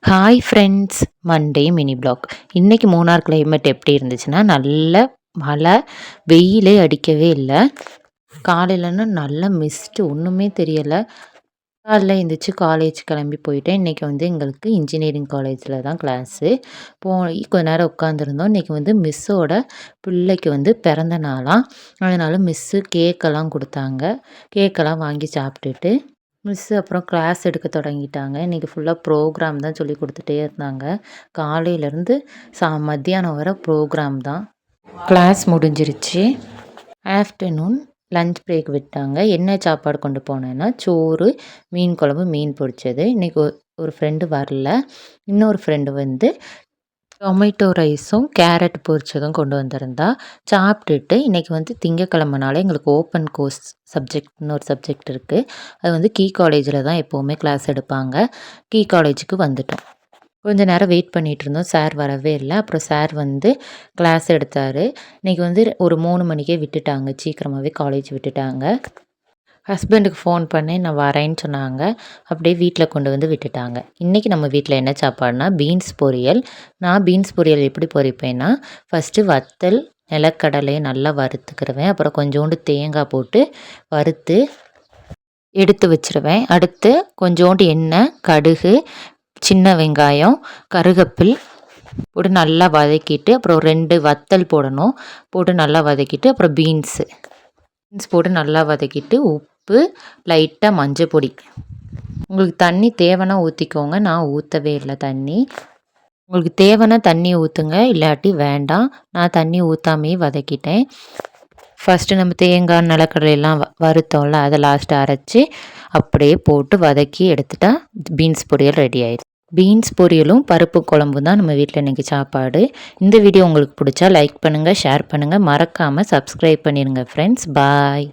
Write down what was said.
Hi friends, Monday mini vlog. இன்றைக்கி Munnar climate எப்படி இருந்துச்சுன்னா, நல்ல மழை, வெயிலே அடிக்கவே இல்லை. காலையிலன்னா நல்ல மிஸ்ட்டு, ஒன்றுமே தெரியலை. காலைல எழுந்திரிச்சு காலேஜ் கிளம்பி போயிட்டேன். இன்றைக்கி எங்களுக்கு இன்ஜினியரிங் காலேஜில் தான் கிளாஸு. போய் கொஞ்ச நேரம் உட்காந்துருந்தோம். இன்றைக்கி மிஸ்ஸோட பிள்ளைக்கு பிறந்த நாளாம். அதனால் மிஸ்ஸு கேக்கெல்லாம் கொடுத்தாங்க. கேக்கெல்லாம் வாங்கி சாப்பிட்டுட்டு மிஸ்ஸு அப்புறம் கிளாஸ் எடுக்க தொடங்கிட்டாங்க. இன்றைக்கி ஃபுல்லாக ப்ரோக்ராம் தான் சொல்லி கொடுத்துட்டே இருந்தாங்க. காலையிலேருந்து மத்தியானம் வரை ப்ரோக்ராம் தான். கிளாஸ் முடிஞ்சிருச்சு. ஆஃப்டர்நூன் லஞ்ச் பிரேக் விட்டாங்க. என்ன சாப்பாடு கொண்டு போனேன்னா, சோறு, மீன் குழம்பு, மீன் பொரிச்சது. இன்றைக்கி ஒரு ஃப்ரெண்டு வரல. இன்னொரு ஃப்ரெண்டு டொமேட்டோ ரைஸும் கேரட் பொரிச்சதும் கொண்டு வந்திருந்தா. சாப்பிட்டுட்டு இன்றைக்கி திங்கக்கிழமைனால எங்களுக்கு ஓப்பன் கோர்ஸ் சப்ஜெக்ட்னு ஒரு சப்ஜெக்ட் இருக்குது. அது கீ காலேஜில் தான் எப்போவுமே கிளாஸ் எடுப்பாங்க. கீ காலேஜுக்கு வந்துட்டோம். கொஞ்சம் நேரம் வெயிட் பண்ணிகிட்டு இருந்தோம். சார் வரவே இல்லை. அப்புறம் சார் கிளாஸ் எடுத்தார். இன்றைக்கி ஒரு 3 மணிக்கே விட்டுட்டாங்க. சீக்கிரமாகவே காலேஜ் விட்டுட்டாங்க. ஹஸ்பண்டுக்கு ஃபோன் பண்ணி நான் வரேன்னு சொன்னாங்க. அப்படியே வீட்டில் கொண்டு விட்டுட்டாங்க. இன்றைக்கி நம்ம வீட்டில் என்ன சாப்பாடுனா, பீன்ஸ் பொரியல். நான் பீன்ஸ் பொரியல் எப்படி பொரிப்பேன்னா, ஃபஸ்ட்டு வத்தல், நிலக்கடலையை நல்லா வறுத்துக்கிடுவேன். அப்புறம் கொஞ்சோண்டு தேங்காய் போட்டு வறுத்து எடுத்து வச்சுருவேன். அடுத்து கொஞ்சோண்டு எண்ணெய், கடுகு, சின்ன வெங்காயம், கருகப்பில் போட்டு நல்லா வதக்கிட்டு, அப்புறம் 2 வத்தல் போடணும். போட்டு நல்லா வதக்கிட்டு, அப்புறம் பீன்ஸ் போட்டு நல்லா வதக்கிட்டு, உப்பு, லைட்டாக மஞ்சள் பொடி. உங்களுக்கு தண்ணி தேவைன்னா ஊற்றிக்கோங்க. நான் ஊற்றவே இல்லை தண்ணி. உங்களுக்கு தேவைன்னா தண்ணி ஊற்றுங்க, இல்லாட்டி வேண்டாம். நான் தண்ணி ஊற்றாமையே வதக்கிட்டேன். ஃபஸ்ட்டு நம்ம தேங்காய், நிலக்கடலையெல்லாம் வறுத்தோம்ல, அதை லாஸ்ட்டு அரைச்சி அப்படியே போட்டு வதக்கி எடுத்துட்டா பீன்ஸ் பொரியல் ரெடி ஆயிடுச்சு. பீன்ஸ் பொரியலும் பருப்பு குழம்பும் தான் நம்ம வீட்டில் இன்றைக்கி சாப்பாடு. இந்த வீடியோ உங்களுக்கு பிடிச்சா லைக் பண்ணுங்கள், ஷேர் பண்ணுங்கள், மறக்காமல் சப்ஸ்கிரைப் பண்ணிடுங்க ஃப்ரெண்ட்ஸ். பாய்.